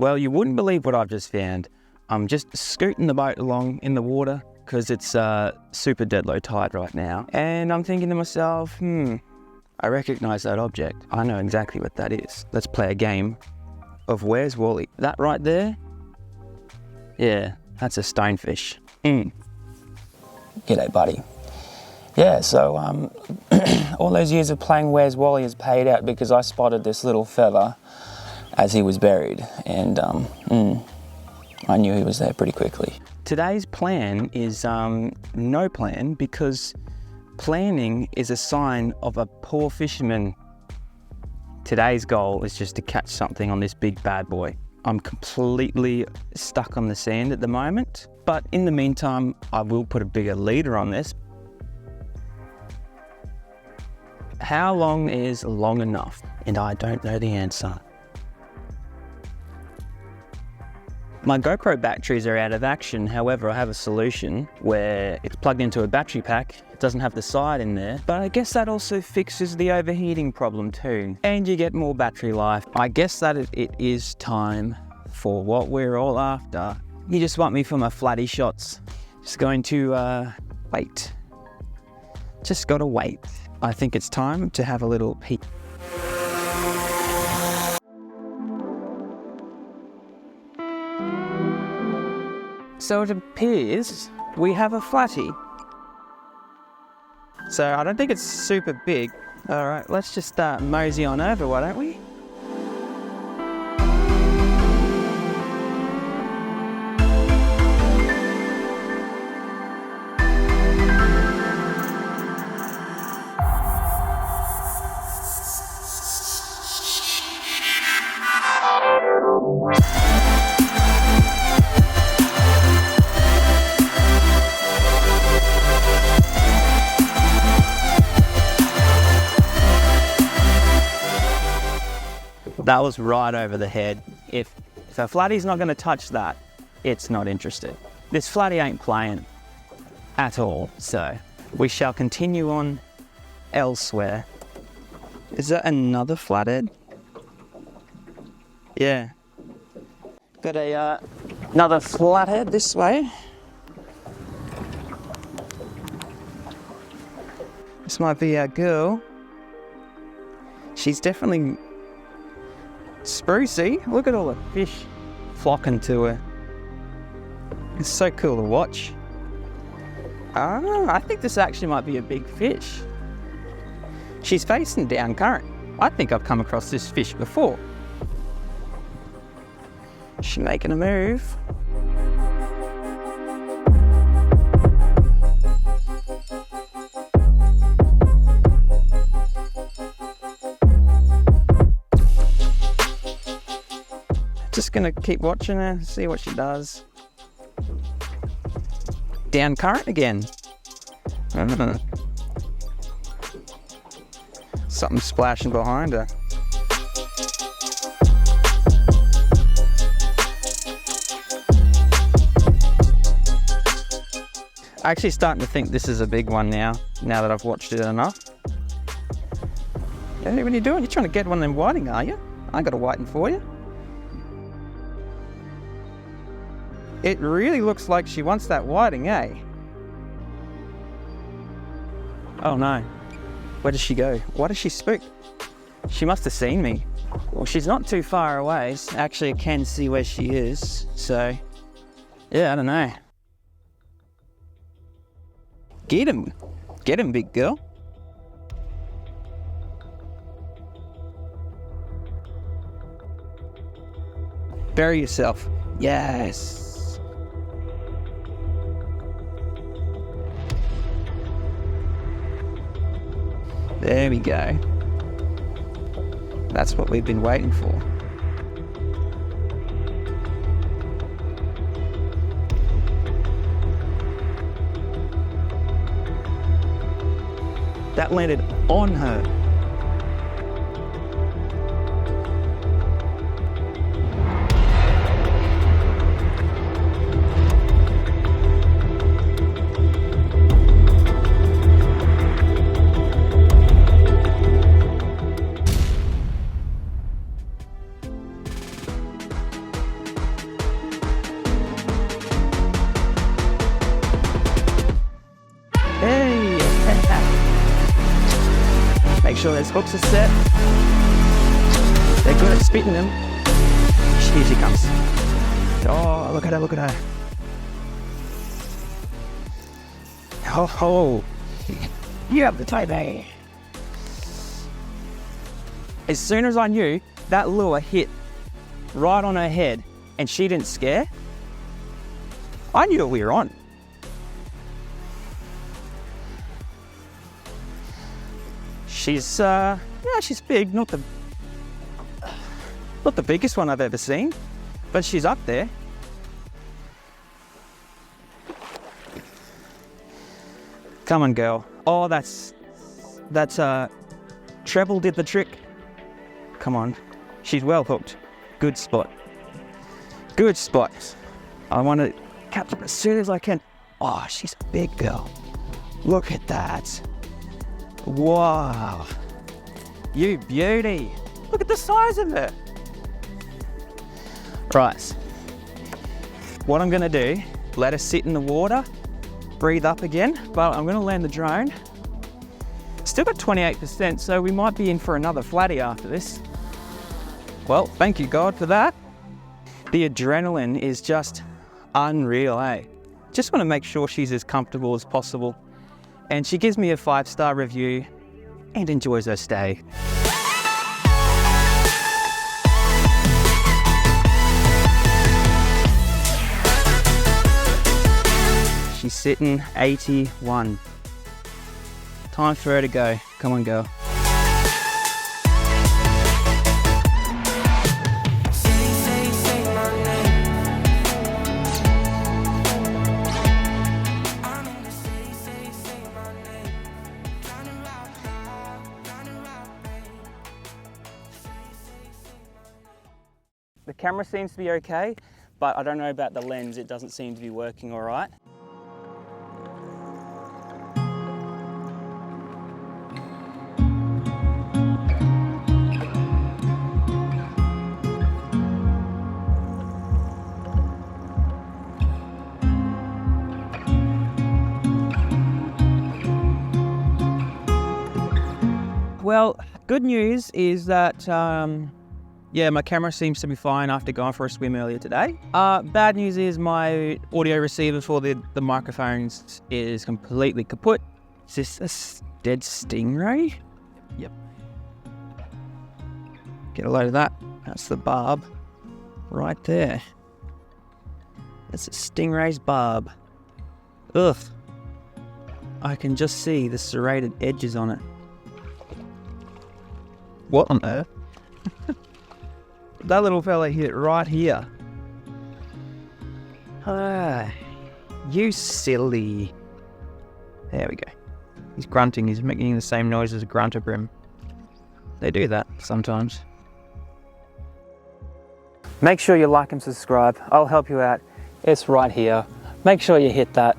Well, you wouldn't believe what I've just found. I'm just scooting the boat along in the water because it's super dead low tide right now. And I'm thinking to myself, I recognize that object. I know exactly what that is. Let's play a game of Where's Wally? That right there? Yeah, that's a stonefish. G'day, buddy. Yeah, so all those years of playing Where's Wally has paid out because I spotted this little feather as he was buried, and I knew he was there pretty quickly. Today's plan is no plan, because planning is a sign of a poor fisherman. Today's goal is just to catch something on this big bad boy. I'm completely stuck on the sand at the moment, but in the meantime, I will put a bigger leader on this. How long is long enough? And I don't know the answer. My GoPro batteries are out of action. However, I have a solution where it's plugged into a battery pack. It doesn't have the side in there, but I guess that also fixes the overheating problem too. And you get more battery life. I guess that it is time for what we're all after. You just want me for my flatty shots. Just going to wait. Just gotta wait. I think it's time to have a little peek. So it appears we have a flatty. So I don't think it's super big. All right, let's just mosey on over, why don't we? That was right over the head. If a flatty's not gonna touch that, it's not interested. This flatty ain't playing at all, so we shall continue on elsewhere. Is that another flathead? Yeah. Got another flathead this way. This might be our girl. She's definitely sprucey. Look at all the fish flocking to her. It's so cool to watch. I think this actually might be a big fish. She's facing down current. I think I've come across this fish before. She's making a move. Just gonna keep watching her, see what she does. Down current again. Something splashing behind her. I'm actually starting to think this is a big one now that I've watched it enough. Hey, what are you doing? You're trying to get one of them whiting, are you? I got a whiting for you. It really looks like she wants that whiting, eh? Oh no. Where does she go? Why does she spook? She must have seen me. Well, she's not too far away. Actually, I can see where she is. So, yeah, I don't know. Get him. Get him, big girl. Bury yourself. Yes. There we go. That's what we've been waiting for. That landed on her. Make sure those hooks are set. They're good at spitting them. Here she comes. Oh, look at her, look at her. Oh, you have the tight there. As soon as I knew that lure hit right on her head and she didn't scare, I knew we were on. She's yeah, she's big, not the biggest one I've ever seen, but she's up there. Come on, girl. Oh, that's treble did the trick. Come on, she's well hooked. Good spot. Good spot. I want to catch her as soon as I can. Oh, she's a big girl. Look at that. Wow. You beauty. Look at the size of her. Right. What I'm gonna do, let her sit in the water, breathe up again, but I'm gonna land the drone. Still got 28%, so we might be in for another flatty after this. Well, thank you God for that. The adrenaline is just unreal, eh? Just wanna make sure she's as comfortable as possible. And she gives me a 5-star review and enjoys her stay. She's sitting 81. Time for her to go. Come on, girl. The camera seems to be okay, but I don't know about the lens. It doesn't seem to be working all right. Well, good news is that yeah, my camera seems to be fine after going for a swim earlier today. Bad news is my audio receiver for the microphones is completely kaput. Is this a dead stingray? Yep. Get a load of that. That's the barb right there. That's a stingray's barb. Ugh. I can just see the serrated edges on it. What on earth? That little fella hit right here. Ah, you silly. There we go. He's grunting. He's making the same noise as a grunter brim. They do that sometimes. Make sure you like and subscribe. I'll help you out. It's right here. Make sure you hit that.